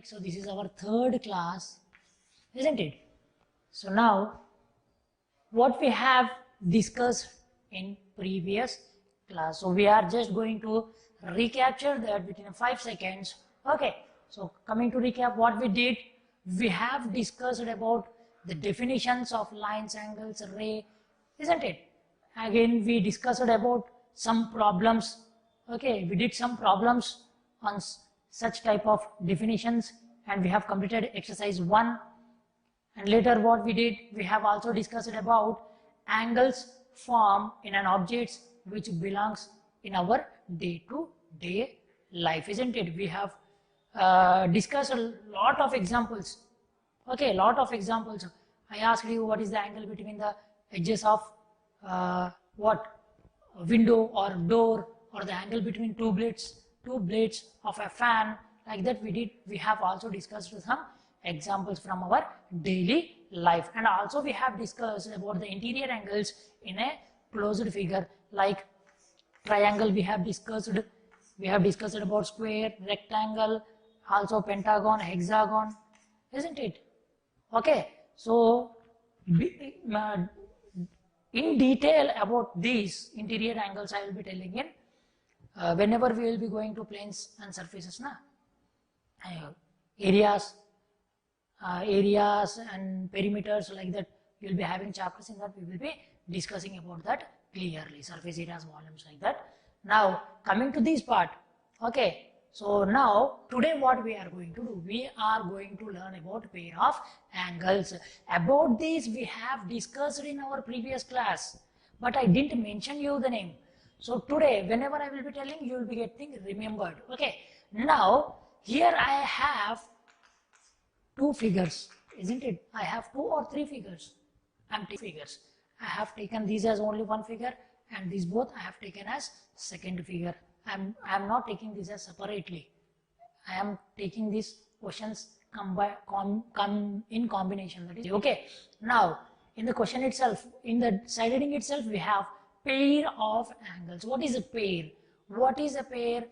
So this is our third class, isn't it? So now what we have discussed in previous class. So we are just going to recapture that within 5 seconds. Okay, so coming to recap what we did, we have discussed about the definitions of lines, angles, ray, isn't it? Again, we discussed about some problems. Okay, we did some problems on such type of definitions, and we have completed exercise 1. And later what we did, we have also discussed about angles formed in an object which belongs in our day-to-day life, isn't it? We have discussed a lot of examples. Okay, lot of examples. I asked you what is the angle between the edges of what window or door, or the angle between two blades of a fan. Like that we have also discussed some examples from our daily life, and also we have discussed about the interior angles in a closed figure like triangle. We have discussed about square, rectangle, also pentagon, hexagon, isn't it? Okay, so in detail about these interior angles I will be telling in whenever we will be going to planes and surfaces, areas and perimeters, like that you will be having chapters. In that we will be discussing about that clearly, surface areas, volumes, like that. Now coming to this part, okay, so now today what we are going to do, we are going to learn about pair of angles. About this we have discussed in our previous class, but I didn't mention you the name. So today whenever I will be telling, you will be getting remembered. Okay, now here I have two figures, isn't it? I have 2 or 3 figures. I have taken these as only one figure, and these both I have taken as second figure. I am not taking this as separately. I am taking these questions in combination. That is okay. Now in the question itself, in the side heading itself, we have pair of angles. What is a pair? What is a pair?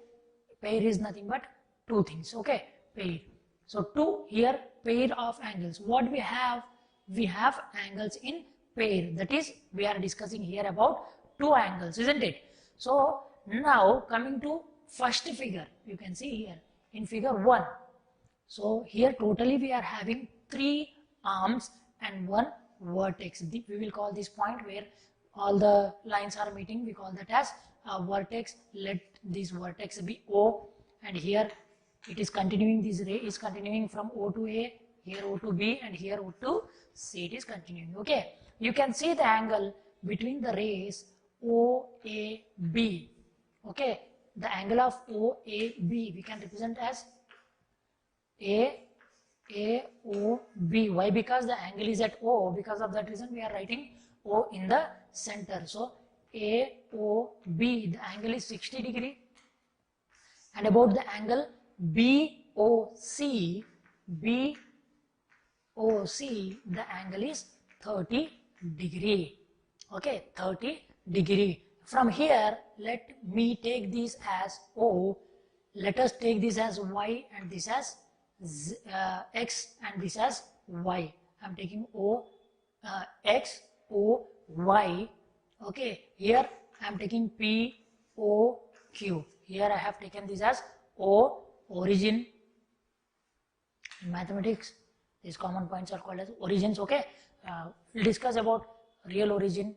Pair is nothing but two things. Okay, pair. So two here, pair of angles. What we have angles in pair. That is, we are discussing here about two angles, isn't it? So now coming to first figure, you can see here in figure 1. So here totally we are having 3 arms and 1 vertex. We will call this point where all the lines are meeting, we call that as a vertex. Let this vertex be O, and here it is continuing, this ray is continuing from O to A, here O to B, and here O to C, it is continuing. Okay, you can see the angle between the rays OAB. Okay, the angle of OAB we can represent as AOB. Why? Because the angle is at O. Because of that reason we are writing O in the center. So AOB, the angle is 60 degree. And about the angle BOC, the angle is 30 degree. Okay, 30 degree. From here, let me take this as O. Let us take this as Y, and this as X, and this as Y. I am taking X, O, Y. Okay, here I am taking P, O, Q. Here I have taken this as O, origin. In mathematics, these common points are called as origins. Okay, we'll discuss about real origin.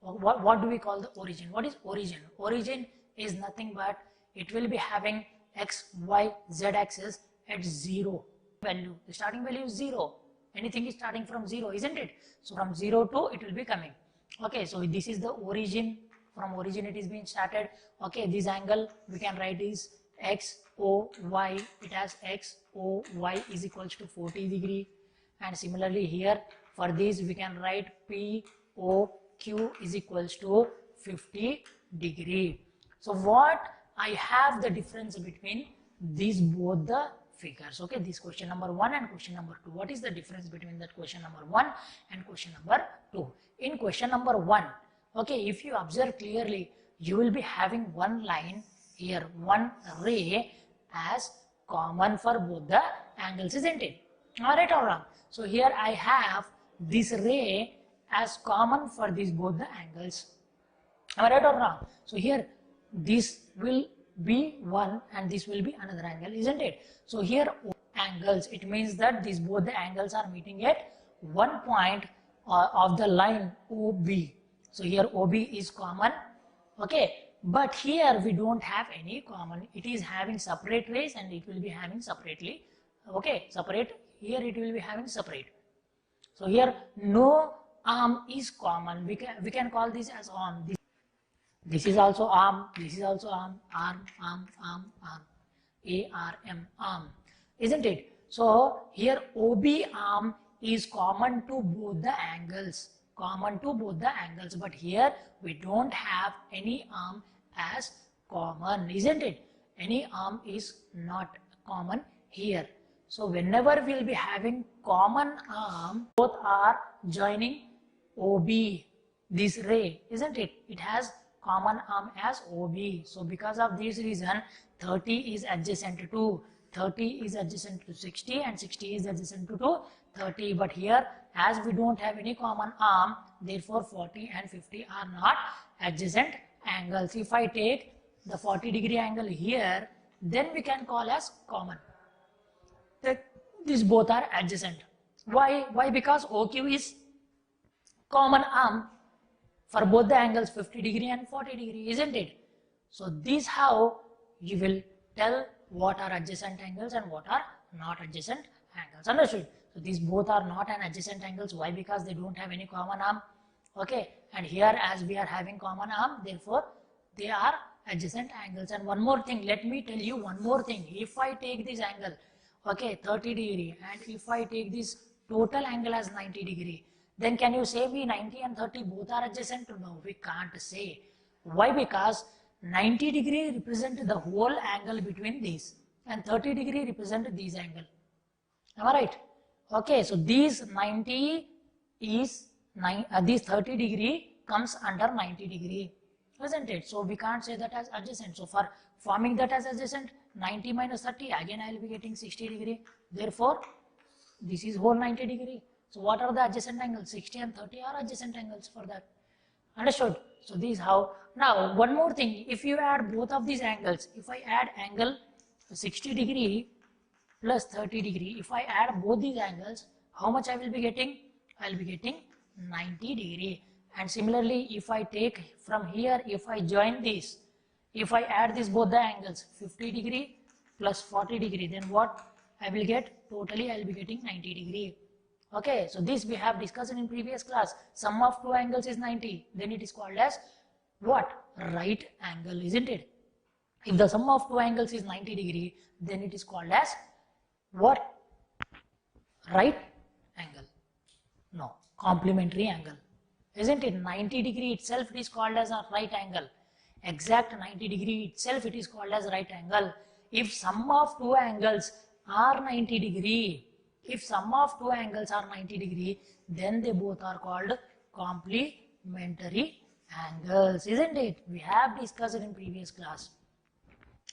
What do we call the origin? What is origin? Origin is nothing but it will be having X, Y, Z axis at 0 value. The starting value is 0. Anything is starting from 0, isn't it? So from 0 to it will be coming. Okay, so this is the origin. From origin it is being started. Okay, this angle we can write is XOY. It has XOY is equals to 40 degree. And similarly here for this we can write POQ is equals to 50 degree. So what I have the difference between these both the figures. Okay, this question number 1 and question number 2. What is the difference between that question number 1 and question number 2? In question number 1, okay, if you observe clearly, you will be having one line here, one ray as common for both the angles, isn't it? Right or wrong? So here I have this ray as common for these both the angles. Am I right or wrong? So here this will be one and this will be another angle, isn't it? So here angles, it means that these both the angles are meeting at one point of the line OB. So here OB is common, okay, but here we don't have any common. It is having separate rays and it will be having separately, okay, separate. Here it will be having separate. So here no arm is common. We can call this as arm. This is also arm. This is also arm. Arm, arm, arm, arm. ARM, arm, isn't it? So here OB arm is common to both the angles. Common to both the angles. But here we don't have any arm as common, isn't it? Any arm is not common here. So whenever we'll be having common arm, both are joining OB, this ray, isn't it? It has common arm as OB. So because of this reason, 30 is adjacent to 30 is adjacent to 60 and 60 is adjacent to 30. But here as we don't have any common arm, therefore 40 and 50 are not adjacent angles. If I take the 40-degree angle here, then we can call as common. These both are adjacent. Why? Because OQ is common arm for both the angles 50-degree and 40-degree, isn't it? So this how you will tell what are adjacent angles and what are not adjacent angles. Understood? So these both are not an adjacent angles. Why? Because they don't have any common arm. Okay, and here as we are having common arm, therefore they are adjacent angles. And one more thing, let me tell you one more thing. If I take this angle, okay, 30-degree, and if I take this total angle as 90-degree, then can you say me 90 and 30 both are adjacent? No, we can't say. Why? Because 90-degree represent the whole angle between these and 30-degree represent these angle. Am I right? Okay, so these 90 is this 30-degree comes under 90-degree, isn't it? So we can't say that as adjacent. So for forming that as adjacent, 90 minus 30, again I will be getting 60-degree. Therefore, this is whole 90-degree. So what are the adjacent angles? 60 and 30 are adjacent angles for that. Understood? So this is how. Now one more thing, if you add both of these angles, if I add angle 60-degree plus 30-degree, if I add both these angles, how much I will be getting? I will be getting 90-degree. And similarly, if I take from here, if I join this, if I add this both the angles 50-degree plus 40-degree, then what I will get? Totally I will be getting 90-degree. Okay, so this we have discussed in previous class. Sum of two angles is 90. Then it is called as what? Right angle, isn't it? If the sum of two angles is 90-degree, then it is called as what? Right angle. No, complementary angle. Isn't it? 90-degree itself it is called as a right angle. Exact 90-degree itself it is called as right angle. If sum of two angles are 90-degree, if sum of two angles are 90-degree, then they both are called complementary angles, isn't it? We have discussed it in previous class.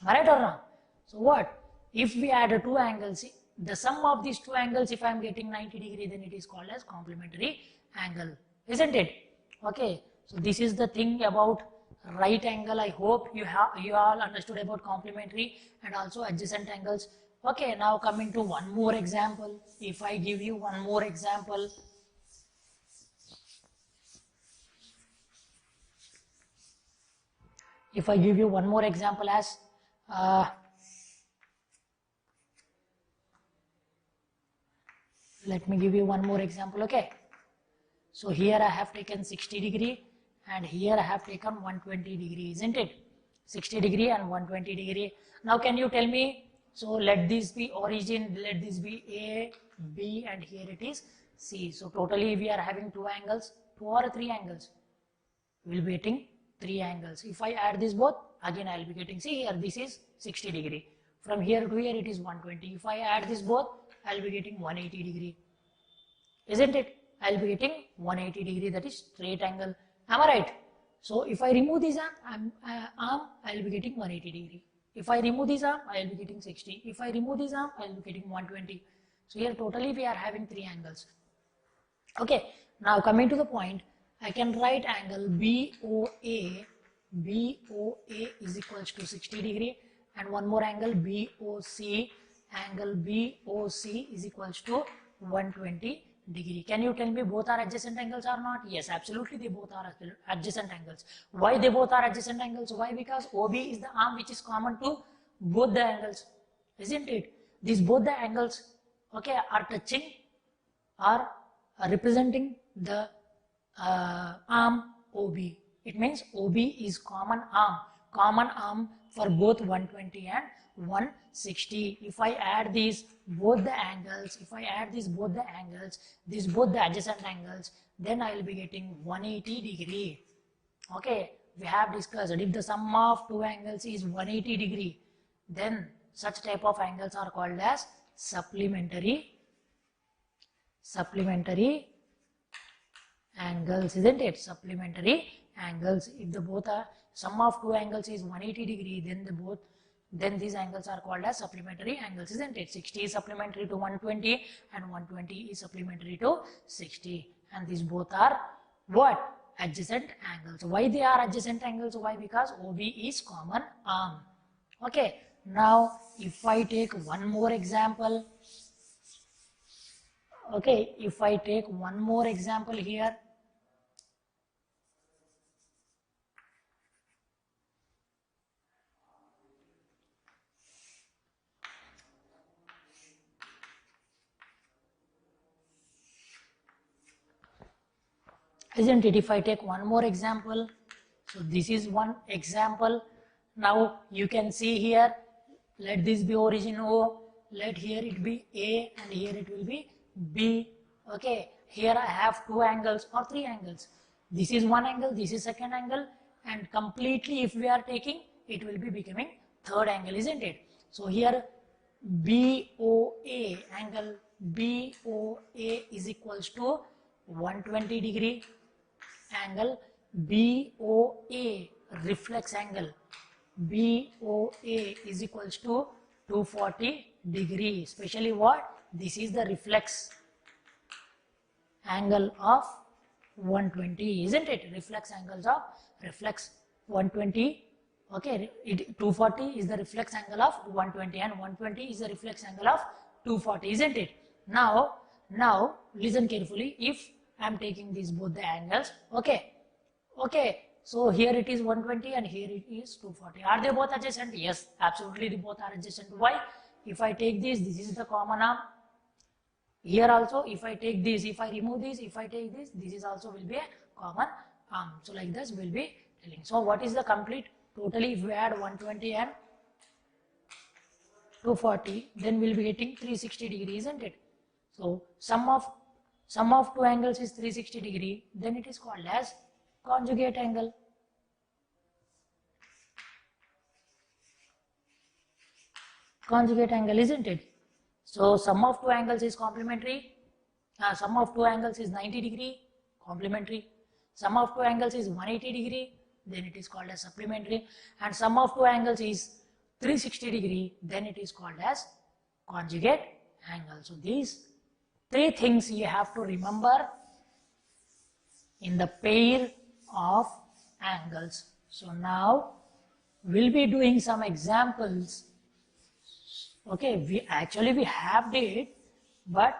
Right or wrong? So what? If we add two angles, the sum of these two angles, if I am getting 90-degree, then it is called as complementary angle, isn't it? Okay, so this is the thing about right angle. I hope you all understood about complementary and also adjacent angles. Okay, now coming to one more example. If I give you one more example, if I give you one more example as let me give you one more example. Okay, so here I have taken 60-degree and here I have taken 120-degree, isn't it? 60-degree and 120-degree. Now can you tell me, so let this be origin, let this be A, B, and here it is C. So totally we are having two angles, two or three angles. We will be getting three angles. If I add this both, again I will be getting, see here this is 60-degree. From here to here it is 120. If I add this both, I will be getting 180-degree. Isn't it? I will be getting 180-degree, that is straight angle. Am I right? So if I remove this arm, I will be getting 180-degree. If I remove this arm, I will be getting 60. If I remove this arm, I will be getting 120. So here totally we are having 3 angles. Okay, now coming to the point, I can write angle BOA is equals to 60 degree, and one more angle BOC is equals to 120 degree. Can you tell me both are adjacent angles or not? Yes, absolutely they both are adjacent angles. Why they both are adjacent angles? Why? Because OB is the arm which is common to both the angles, isn't it? These both the angles, okay, are touching, are representing the arm OB. It means OB is common arm for both 120 and 160. If I add these both the angles, these both the adjacent angles, then I will be getting 180 degree. Okay, we have discussed if the sum of two angles is 180 degree, then such type of angles are called as supplementary angles, isn't it? Supplementary angles. If the both are sum of two angles is 180 degree, then these angles are called as supplementary angles, isn't it? 60 is supplementary to 120 and 120 is supplementary to 60, and these both are what? Adjacent angles. Why they are adjacent angles? Why? Because OB is common arm. Okay, now if I take one more example, okay, if I take one more example here, isn't it? If I take one more example, so this is one example. Now you can see here, let this be origin O, let here it be A, and here it will be B. Okay, here I have two angles or three angles. This is one angle, this is second angle, and completely if we are taking, it will be becoming third angle, isn't it? So here BOA, angle BOA is equals to 120 degree. Angle BOA, reflex angle BOA is equals to 240 degree. Especially what? This is the reflex angle of 120, isn't it? Reflex angles of reflex 120. Okay, 240 is the reflex angle of 120 and 120 is the reflex angle of 240, isn't it? Now listen carefully. If I am taking these both the angles, okay, so here it is 120 and here it is 240. Are they both adjacent? Yes, absolutely they both are adjacent. Why? If I take this is the common arm. Here also, if I take this, if I remove this, if I take this is also will be a common arm. So like this will be telling. So what is the complete? Totally if we add 120 and 240, then we'll be getting 360 degree, isn't it? So sum of two angles is 360 degree, then it is called as conjugate angle. Conjugate angle, isn't it? So sum of two angles is complementary. Sum of two angles is 90 degree, complementary. Sum of two angles is 180 degree, then it is called as supplementary. And sum of two angles is 360 degree, then it is called as conjugate angle. So these three things you have to remember in the pair of angles. So now we'll be doing some examples. Okay, we have did, but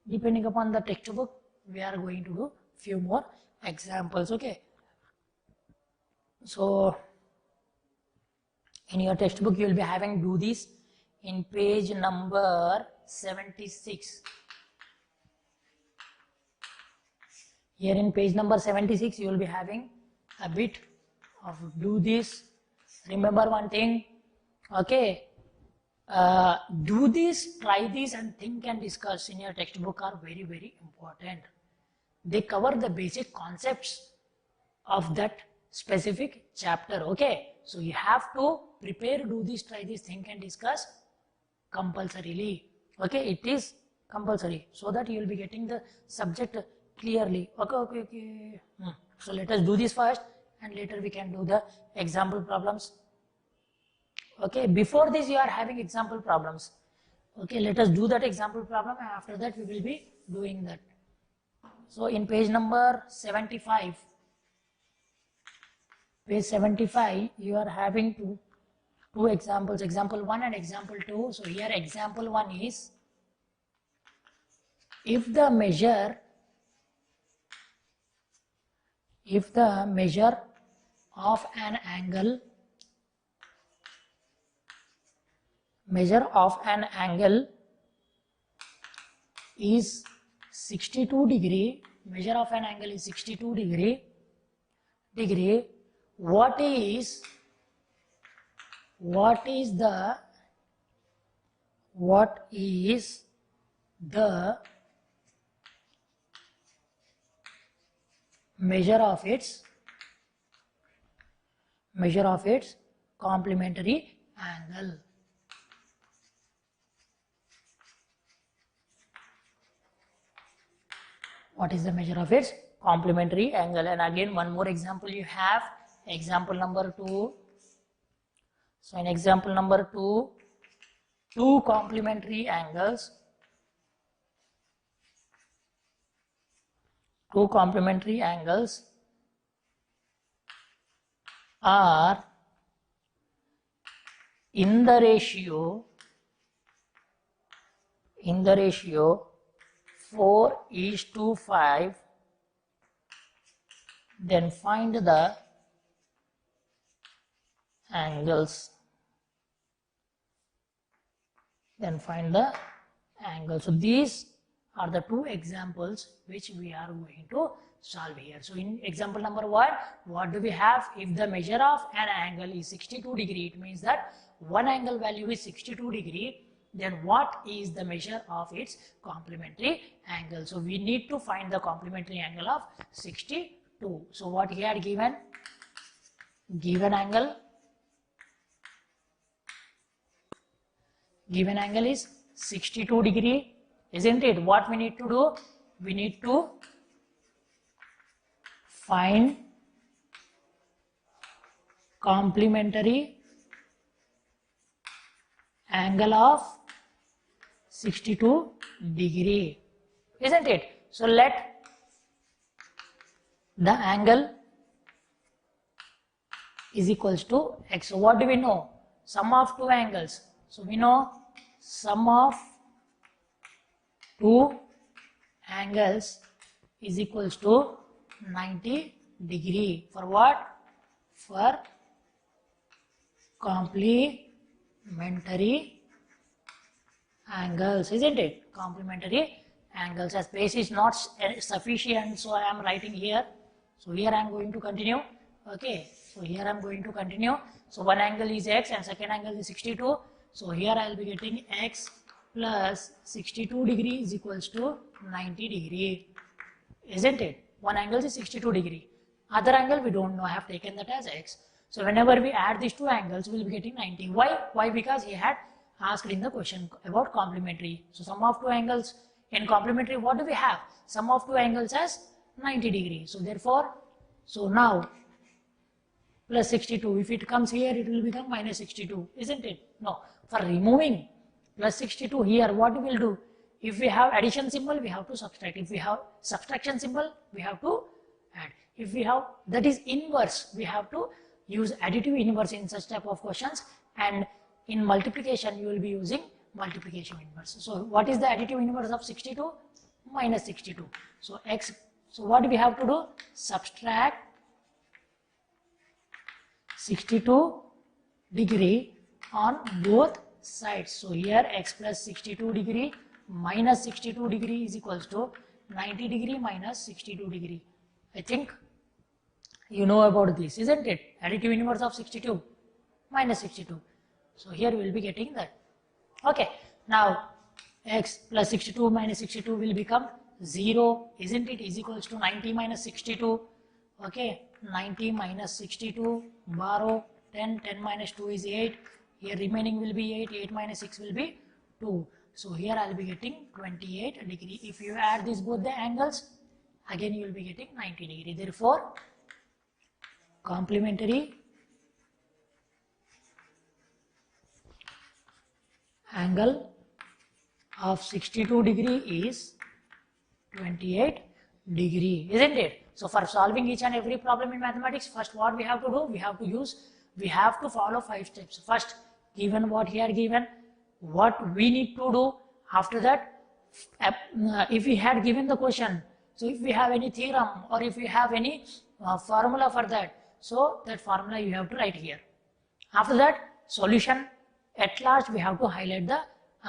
depending upon the textbook, we are going to do few more examples. Okay, so in your textbook you will be having do this in page number 76. Here in page number 76 you will be having a bit of do this. Remember one thing, okay, do this, try this, and think and discuss in your textbook are very, very important. They cover the basic concepts of that specific chapter. Okay, so you have to prepare, do this, try this, think and discuss compulsorily. Okay, it is compulsory, so that you will be getting the subject clearly. Okay. So let us do this first, and later we can do the example problems. Okay, before this you are having example problems. Okay, let us do that example problem, and after that we will be doing that. So in page number 75, page 75, you are having two examples, example 1 and example 2. So here example 1 is, if the measure of an angle is 62 degree, measure of an angle is 62 degree, what is the measure of its complementary angle? What is the measure of its complementary angle? And again, one more example you have, example number 2. So in example number 2, two complementary angles are in the ratio 4:5, then find the angles. So these are the two examples which we are going to solve here. So in example number 1, what do we have? If the measure of an angle is 62 degree, it means that one angle value is 62 degree, then what is the measure of its complementary angle? So we need to find the complementary angle of 62. So what he had given angle is 62 degree, isn't it? What we need to do? We need to find complementary angle of 62 degree, isn't it? So let the angle is equals to x. So what do we know? Sum of two angles. So we know sum of two angles is equals to 90 degree. For what? For complementary angles, isn't it? Complementary angles. As space is not sufficient, so I am writing here. So here I am going to continue. Okay, so here I am going to continue. So one angle is x and second angle is 62. So here I will be getting x plus 62 degree is equals to 90 degree, isn't it? One angle is 62 degree. Other angle we don't know. I have taken that as x. So whenever we add these two angles, we will be getting 90. Why? Why? Because he had asked in the question about complementary. So sum of two angles in complementary, what do we have? Sum of two angles as 90 degree. So therefore, so now plus 62. If it comes here, it will become minus 62, isn't it? No. For removing plus 62 here, what we will do? If we have addition symbol, we have to subtract. If we have subtraction symbol, we have to add. If we have that is inverse, we have to use additive inverse in such type of questions, and in multiplication you will be using multiplication inverse. So what is the additive inverse of 62? Minus 62. So x. So what we have to do? Subtract 62 degree on both sides. So here x plus 62 degree minus 62 degree is equals to 90 degree minus 62 degree. I think you know about this, isn't it? Additive inverse of 62 minus 62. So here we will be getting that. Okay, now x plus 62 minus 62 will become 0, isn't it? Is equals to 90 minus 62. Okay, 90 minus 62, borrow 10, 10 minus 2 is 8. Here remaining will be 8, 8 minus 6 will be 2. So here I will be getting 28 degree. If you add these both the angles, again you will be getting 90 degree. Therefore, complementary angle of 62 degree is 28 degree, isn't it? So for solving each and every problem in mathematics, first what we have to do, we have to follow 5 steps. First, given what he had given, what we need to do. After that, if we had given the question, so if we have any theorem or if we have any formula for that, so that formula you have to write here. After that, solution. At last, we have to highlight the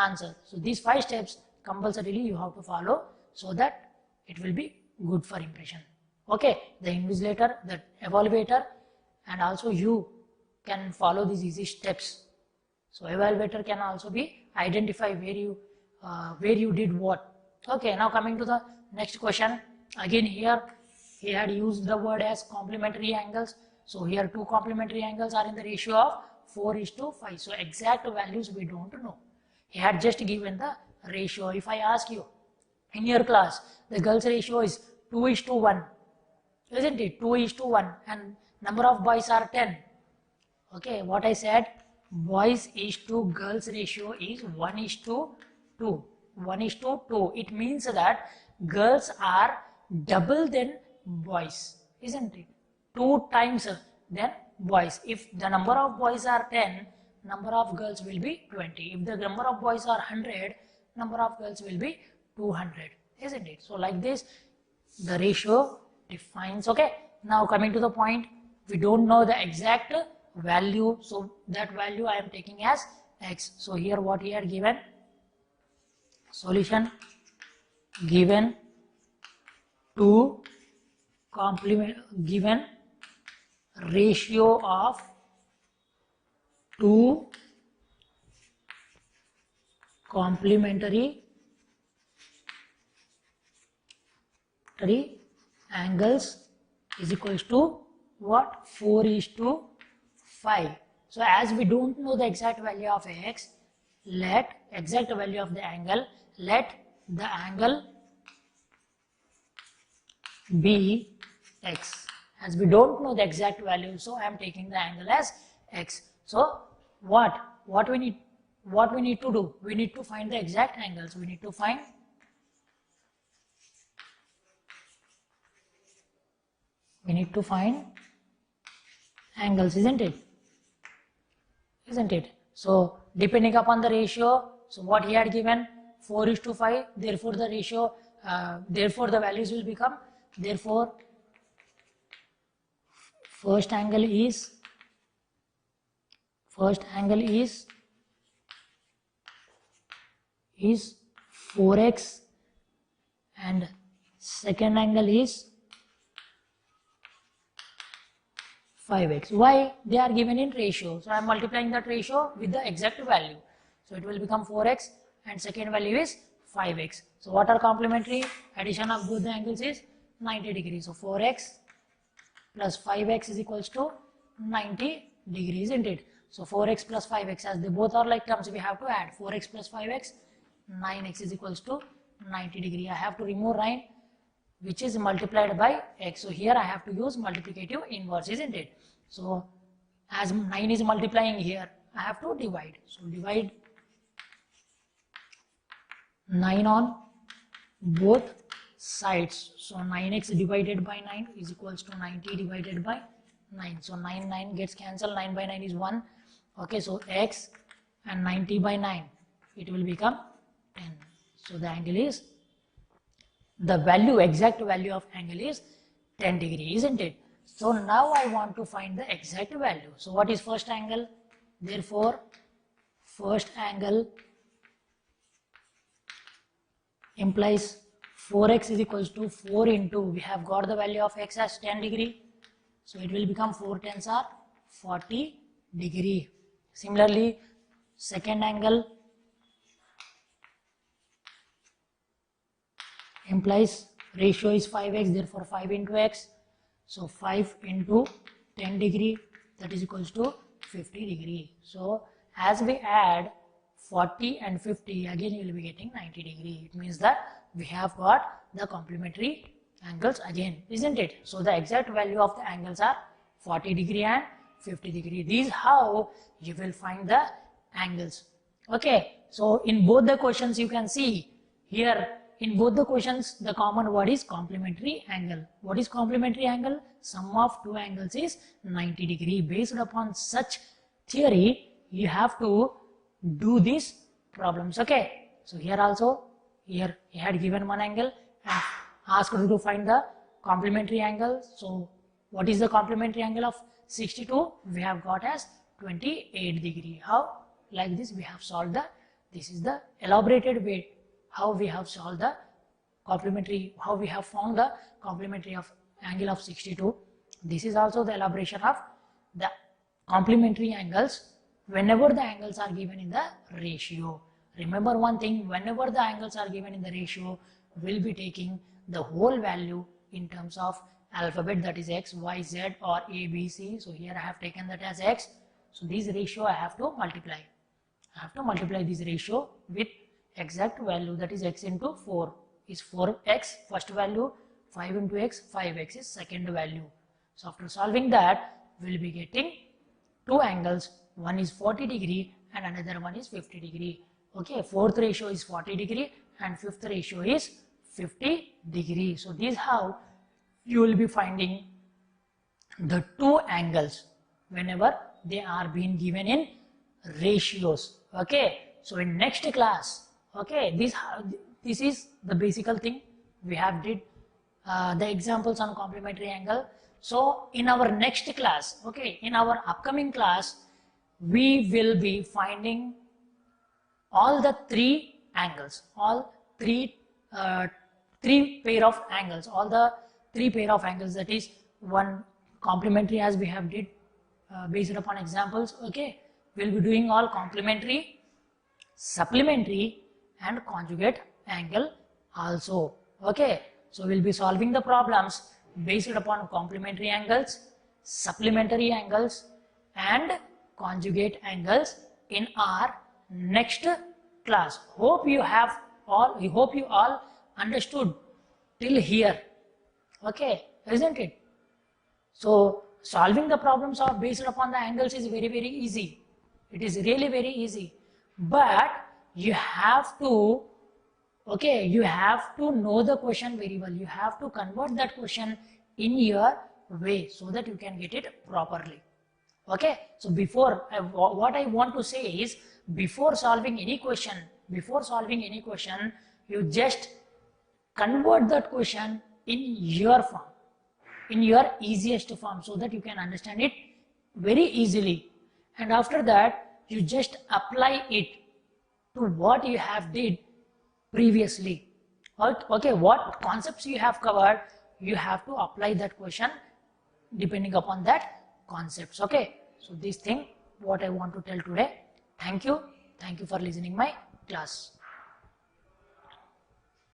answer. So these 5 steps compulsorily you have to follow, so that it will be good for impression. Okay, the invigilator, the evaluator, and also you can follow these easy steps. So evaluator can also be identify where you did what. Okay, now coming to the next question. Again here he had used the word as complementary angles. So here 2 complementary angles are in the ratio of 4:5. So exact values we don't know. He had just given the ratio. If I ask you in your class, the girls ratio is 2:1, isn't it? 2:1, and number of boys are 10. Okay, what I said, boys is to girls ratio is 1:2. 1:2. It means that girls are double than boys, isn't it? 2 times than boys. If the number of boys are 10, number of girls will be 20. If the number of boys are 100, number of girls will be 200, isn't it? So like this, the ratio defines. Okay, now coming to the point, we don't know the exact value, so that value I am taking as x. So here what he had given, solution, given given ratio of 2 complementary angles is equals to what? 4:5. So as we don't know the exact value of x, let exact value of the angle, let the angle be x. As we don't know the exact value, so I am taking the angle as x. So what we need to do? We need to find the exact angles. We need to find angles, isn't it? So depending upon the ratio, so what he had given 4:5, therefore the ratio, therefore the values will become, therefore first angle is 4x and second angle is 5x. Why? They are given in ratio. So I am multiplying that ratio with the exact value. So it will become 4x and second value is 5x. So what are complementary? Addition of both the angles is 90 degrees. So 4x plus 5x is equals to 90 degrees, isn't it? So 4x plus 5x, as they both are like terms, we have to add 4x plus 5x, 9x is equals to 90 degree. I have to remove 9, which is multiplied by x. So here I have to use multiplicative inverse, isn't it? So as 9 is multiplying here, I have to divide. So divide 9 on both sides. So 9x divided by 9 is equals to 90 divided by 9. So 9 gets cancelled. 9 by 9 is 1. Okay, so x and 90 by 9, it will become 10. So the angle is, the value, exact value of angle is 10 degree, isn't it? So now I want to find the exact value. So what is first angle? Therefore first angle implies 4x is equals to 4 into, we have got the value of x as 10 degree. So it will become 4 tens are 40 degree. Similarly, second angle implies ratio is 5x, therefore 5 into x. So 5 into 10 degree, that is equals to 50 degree. So as we add 40 and 50, again you will be getting 90 degree. It means that we have got the complementary angles again, isn't it? So the exact value of the angles are 40 degree and 50 degree. These how you will find the angles. Okay, so in both the questions you can see here, in both the questions the common word is complementary angle. What is complementary angle? Sum of two angles is 90 degree. Based upon such theory you have to do these problems. Okay, so here also, here he had given one angle and asked you to find the complementary angle. So what is the complementary angle of 62? We have got as 28 degree. How? Like this we have solved the, this is the elaborated way how we have solved the complementary, how we have found the complementary of angle of 62. This is also the elaboration of the complementary angles whenever the angles are given in the ratio. Remember one thing, whenever the angles are given in the ratio, we'll be taking the whole value in terms of alphabet, that is x, y, z or a, b, c. So here I have taken that as x. So this ratio I have to multiply. I have to multiply this ratio with exact value, that is x into 4 is 4x first value, 5 into x, 5x is second value. So after solving that, we'll be getting two angles, one is 40 degree and another one is 50 degree. Okay, fourth ratio is 40 degree and fifth ratio is 50 degree. So this is how you will be finding the two angles whenever they are being given in ratios. Okay, so in next class, okay, this is the basic thing we have did the examples on complementary angle. So in our next class, okay, in our upcoming class, we will be finding all the three angles, all three pair of angles, all the three pair of angles, that is one complementary as we have did based upon examples. Okay, we'll be doing all complementary, supplementary and conjugate angle also. Okay, so we'll be solving the problems based upon complementary angles, supplementary angles and conjugate angles in our next class. Hope you all understood till here. Okay, isn't it? So solving the problems of based upon the angles is very easy. It is really very easy, but you have to, okay, you have to know the question very well. You have to convert that question in your way so that you can get it properly. Okay, so before what I want to say is, before solving any question, you just convert that question in your form, in your easiest form, so that you can understand it very easily. And after that, you just apply it to what you have did previously. Okay, what concepts you have covered, you have to apply that question depending upon that concepts. Okay, so this thing what I want to tell today. Thank you for listening my class.